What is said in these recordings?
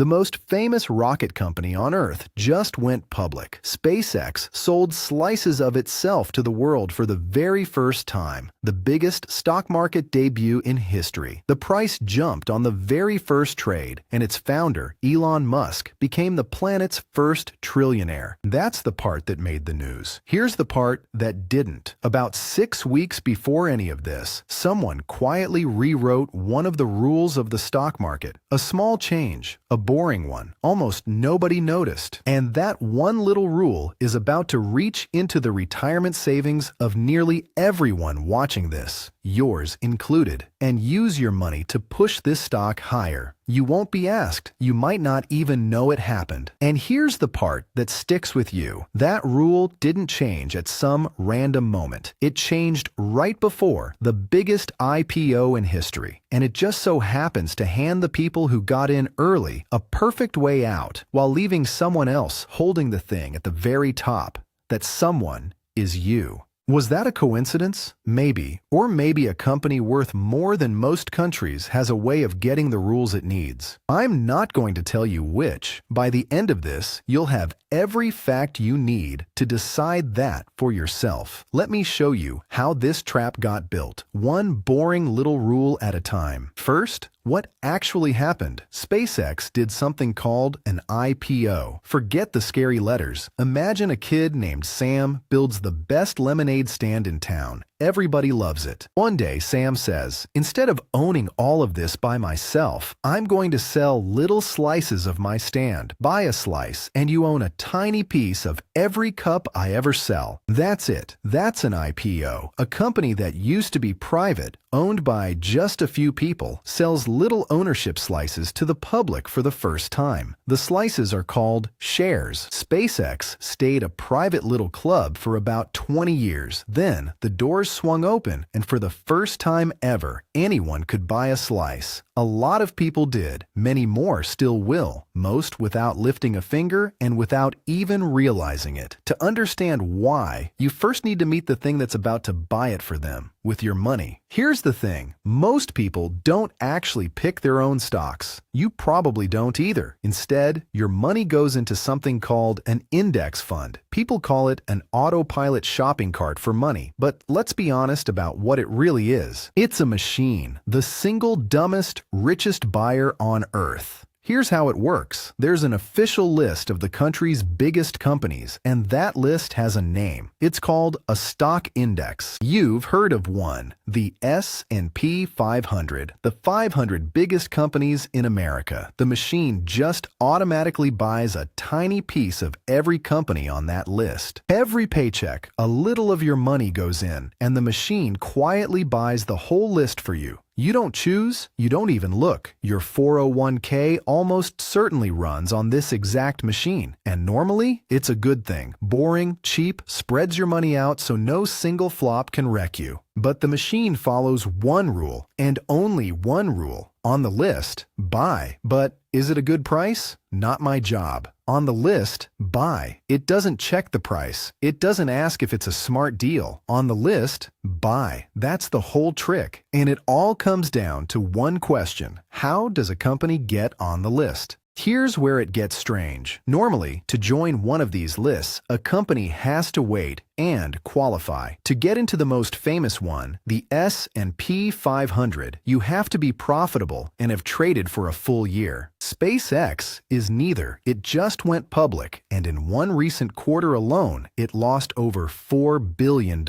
The most famous rocket company on Earth just went public. SpaceX sold slices of itself to the world for the very first time, the biggest stock market debut in history. The price jumped on the very first trade, and its founder, Elon Musk, became the planet's first trillionaire. That's the part that made the news. Here's the part that didn't. About 6 weeks before any of this, someone quietly rewrote one of the rules of the stock market. A small change, a boring one, almost nobody noticed. And that one little rule is about to reach into the retirement savings of nearly everyone watching this, yours included, and use your money to push this stock higher. You won't be asked. You might not even know it happened. And here's the part that sticks with you. That rule didn't change at some random moment. It changed right before the biggest IPO in history. And it just so happens to hand the people who got in early a perfect way out, while leaving someone else holding the thing at the very top. That someone is you. Was that a coincidence? Maybe. Or maybe a company worth more than most countries has a way of getting the rules it needs. I'm not going to tell you which. By the end of this, you'll have every fact you need to decide that for yourself. Let me show you how this trap got built, one boring little rule at a time. First, what actually happened? SpaceX did something called an IPO. Forget the scary letters. Imagine a kid named Sam builds the best lemonade stand in town. Everybody loves it. One day, Sam says, instead of owning all of this by myself, I'm going to sell little slices of my stand. Buy a slice, and you own a tiny piece of every cup I ever sell. That's it. That's an IPO. A company that used to be private, owned by just a few people, sells little ownership slices to the public for the first time. The slices are called shares. SpaceX stayed a private little club for about 20 years. Then, the doors swung open, and for the first time ever, anyone could buy a slice. A lot of people did. Many more still will. Most without lifting a finger and without even realizing it. To understand why, you first need to meet the thing that's about to buy it for them, with your money. Here's the thing. Most people don't actually pick their own stocks. You probably don't either. Instead, your money goes into something called an index fund. People call it an autopilot shopping cart for money. But let's be honest about what it really is. It's a machine. The single dumbest, richest buyer on Earth. Here's how it works. There's an official list of the country's biggest companies, and that list has a name. It's called a stock index. You've heard of one, the S&P 500, the 500 biggest companies in America. The machine just automatically buys a tiny piece of every company on that list. Every paycheck, a little of your money goes in, and the machine quietly buys the whole list for you. You don't choose, you don't even look. Your 401k almost certainly runs on this exact machine. And normally, it's a good thing. Boring, cheap, spreads your money out so no single flop can wreck you. But the machine follows one rule, and only one rule. On the list, buy. But is it a good price? Not my job. On the list, buy. It doesn't check the price. It doesn't ask if it's a smart deal. On the list, buy. That's the whole trick. And it all comes down to one question. How does a company get on the list? Here's where it gets strange. Normally, to join one of these lists, a company has to wait and qualify. To get into the most famous one, the S&P 500, you have to be profitable and have traded for a full year. SpaceX is neither. It just went public, and in one recent quarter alone, it lost over $4 billion.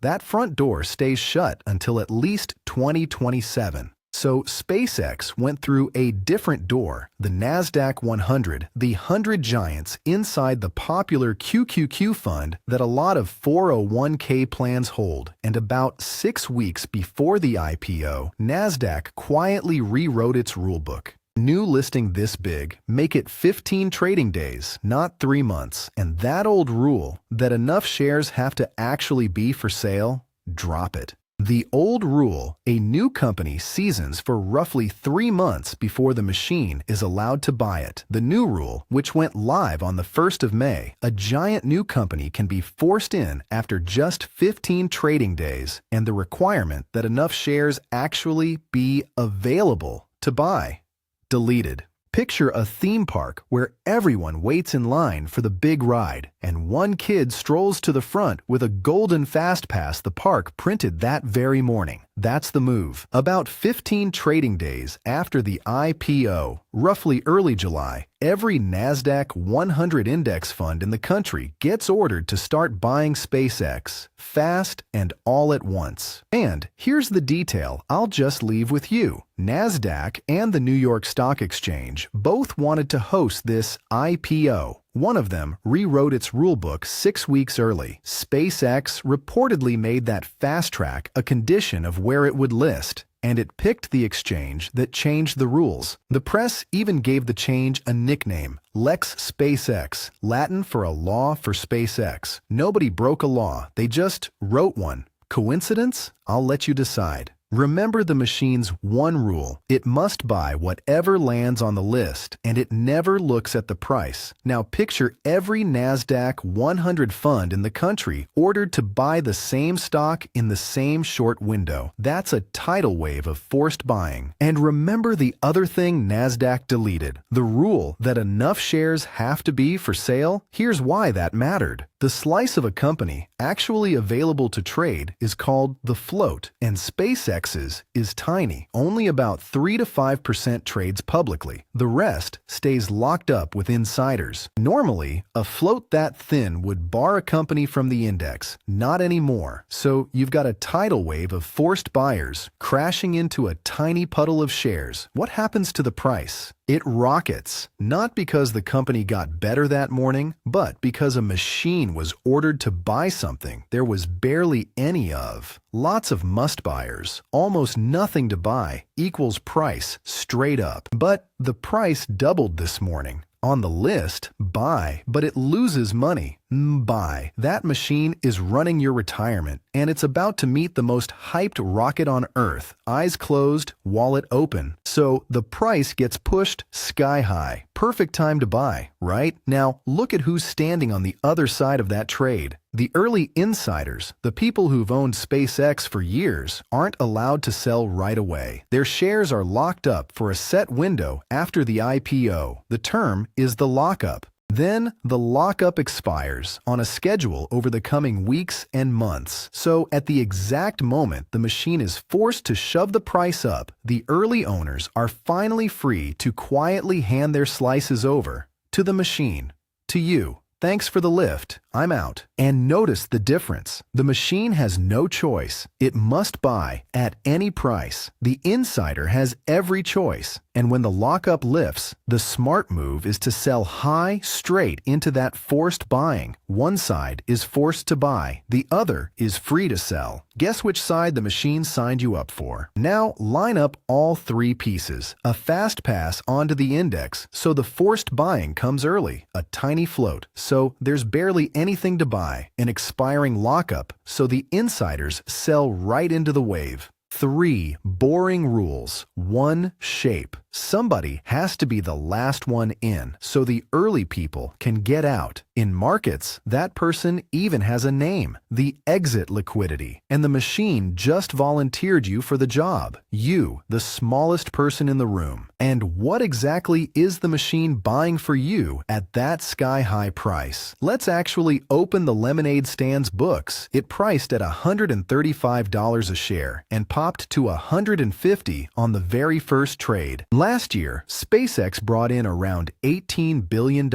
That front door stays shut until at least 2027. So SpaceX went through a different door, the NASDAQ 100, the 100 giants inside the popular QQQ fund that a lot of 401k plans hold. And about 6 weeks before the IPO, NASDAQ quietly rewrote its rulebook. New listing this big, make it 15 trading days, not 3 months. And that old rule, that enough shares have to actually be for sale, drop it. The old rule, a new company seasons for roughly 3 months before the machine is allowed to buy it. The new rule, which went live on the 1st of May, a giant new company can be forced in after just 15 trading days, and the requirement that enough shares actually be available to buy. Deleted. Picture a theme park where everyone waits in line for the big ride, and one kid strolls to the front with a golden fast pass the park printed that very morning. That's the move. About 15 trading days after the IPO, roughly early July, every NASDAQ 100 index fund in the country gets ordered to start buying SpaceX, fast and all at once. And here's the detail I'll just leave with you. NASDAQ and the New York Stock Exchange both wanted to host this IPO. One of them rewrote its rulebook 6 weeks early. SpaceX reportedly made that fast track a condition of where it would list, and it picked the exchange that changed the rules. The press even gave the change a nickname, Lex SpaceX, Latin for a law for SpaceX. Nobody broke a law, they just wrote one. Coincidence? I'll let you decide. Remember the machine's one rule. It must buy whatever lands on the list, and it never looks at the price. Now picture every NASDAQ 100 fund in the country ordered to buy the same stock in the same short window. That's a tidal wave of forced buying. And remember the other thing NASDAQ deleted, the rule that enough shares have to be for sale? Here's why that mattered. The slice of a company actually available to trade is called the float, and SpaceX's is tiny. Only about 3 to 5% trades publicly. The rest stays locked up with insiders. Normally, a float that thin would bar a company from the index. Not anymore. So you've got a tidal wave of forced buyers crashing into a tiny puddle of shares. What happens to the price? It rockets, not because the company got better that morning, but because a machine was ordered to buy something there was barely any of. Lots of must buyers, almost nothing to buy, equals price straight up. But the price doubled this morning. On the list, buy, but it loses money. Buy. That machine is running your retirement, and it's about to meet the most hyped rocket on Earth, eyes closed, wallet open. So the price gets pushed sky high. Perfect time to buy, right? Now look at who's standing on the other side of that trade. The early insiders, the people who've owned SpaceX for years, aren't allowed to sell right away. Their shares are locked up for a set window after the IPO. The term is the lockup. Then the lockup expires on a schedule over the coming weeks and months. So at the exact moment the machine is forced to shove the price up, the early owners are finally free to quietly hand their slices over to the machine, to you. Thanks for the lift. I'm out. And notice the difference. The machine has no choice. It must buy at any price. The insider has every choice. And when the lockup lifts, the smart move is to sell high straight into that forced buying. One side is forced to buy. The other is free to sell. Guess which side the machine signed you up for. Now line up all three pieces. A fast pass onto the index, so the forced buying comes early. A tiny float, so there's barely anything to buy. An expiring lockup, so the insiders sell right into the wave. 3 boring rules. 1 shape. Somebody has to be the last one in, so the early people can get out. In markets, that person even has a name, the exit liquidity, and the machine just volunteered you for the job. You, the smallest person in the room. And what exactly is the machine buying for you at that sky-high price? Let's actually open the lemonade stand's books. It priced at $135 a share and popped to $150 on the very first trade. Last year, SpaceX brought in around $18 billion.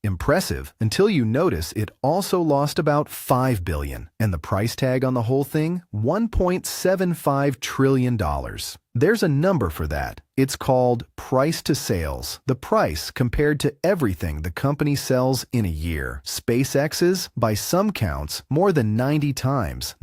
Impressive, until you notice it also lost about $5 billion. And the price tag on the whole thing? $1.75 trillion. There's a number for that. It's called price to sales, the price compared to everything the company sells in a year. SpaceX's, by some counts, more than 90 times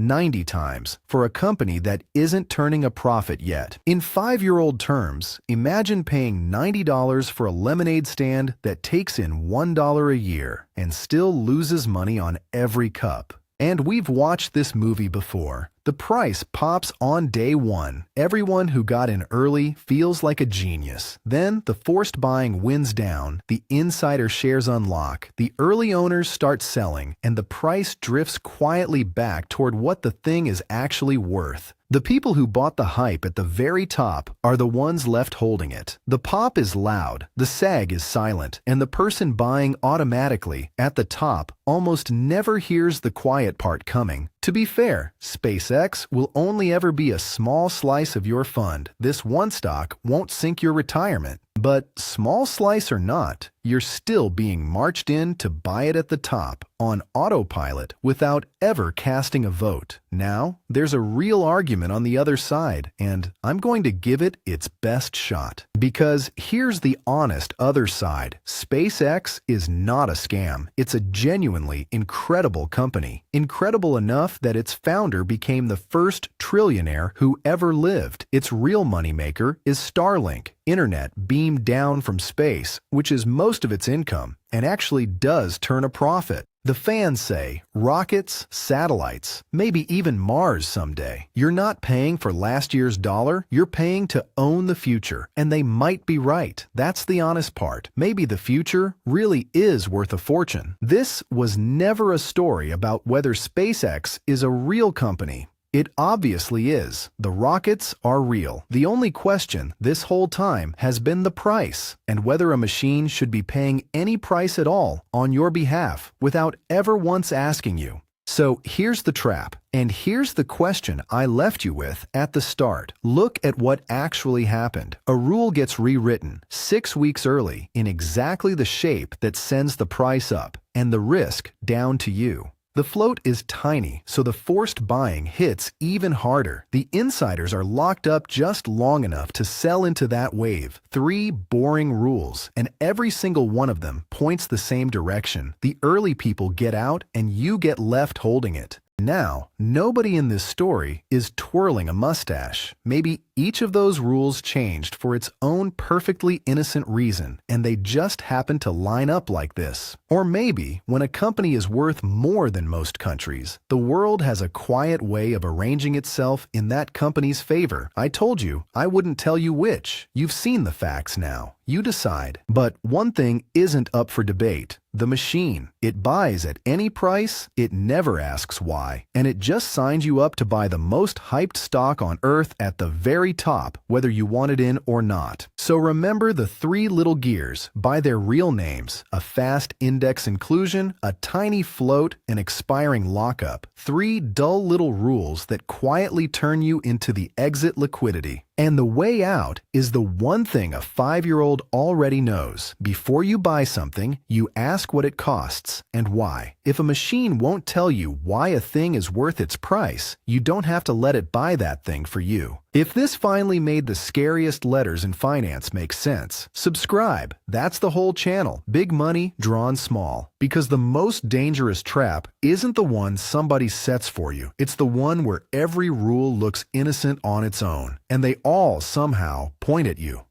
for a company that isn't turning a profit yet. In 5-year-old terms, imagine paying $90 for a lemonade stand that takes in $1 a year and still loses money on every cup. And we've watched this movie before. The price pops on day one. Everyone who got in early feels like a genius. Then the forced buying winds down, the insider shares unlock, the early owners start selling, and the price drifts quietly back toward what the thing is actually worth. The people who bought the hype at the very top are the ones left holding it. The pop is loud, the sag is silent, and the person buying automatically at the top almost never hears the quiet part coming. To be fair, SpaceX will only ever be a small slice of your fund. This one stock won't sink your retirement. But small slice or not, you're still being marched in to buy it at the top, on autopilot, without ever casting a vote. Now, there's a real argument on the other side, and I'm going to give it its best shot. Because here's the honest other side. SpaceX is not a scam. It's a genuinely incredible company. Incredible enough that its founder became the first trillionaire who ever lived. Its real moneymaker is Starlink, internet beamed down from space, which is most of its income, and actually does turn a profit. The fans say rockets, satellites, maybe even Mars someday. You're not paying for last year's dollar, you're paying to own the future. And they might be right. That's the honest part. Maybe the future really is worth a fortune. This was never a story about whether SpaceX is a real company. It obviously is. The rockets are real. The only question this whole time has been the price, and whether a machine should be paying any price at all on your behalf without ever once asking you. So here's the trap, and here's the question I left you with at the start. Look at what actually happened. A rule gets rewritten 6 weeks early in exactly the shape that sends the price up and the risk down to you. The float is tiny, so the forced buying hits even harder. The insiders are locked up just long enough to sell into that wave. 3 boring rules, and every single one of them points the same direction. The early people get out, and you get left holding it. Now, nobody in this story is twirling a mustache. Maybe each of those rules changed for its own perfectly innocent reason, and they just happen to line up like this. Or maybe, when a company is worth more than most countries, the world has a quiet way of arranging itself in that company's favor. I told you, I wouldn't tell you which. You've seen the facts now. You decide. But one thing isn't up for debate. The machine. It buys at any price, it never asks why, and it just signs you up to buy the most hyped stock on Earth at the very top, whether you want it in or not. So remember the 3 little gears by their real names: a fast index inclusion, a tiny float, an expiring lockup. 3 dull little rules that quietly turn you into the exit liquidity. And the way out is the one thing a 5-year-old already knows. Before you buy something, you ask what it costs and why. If a machine won't tell you why a thing is worth its price, you don't have to let it buy that thing for you. If this finally made the scariest letters in finance make sense, subscribe. That's the whole channel. Big money drawn small. Because the most dangerous trap isn't the one somebody sets for you. It's the one where every rule looks innocent on its own, and they all somehow point at you.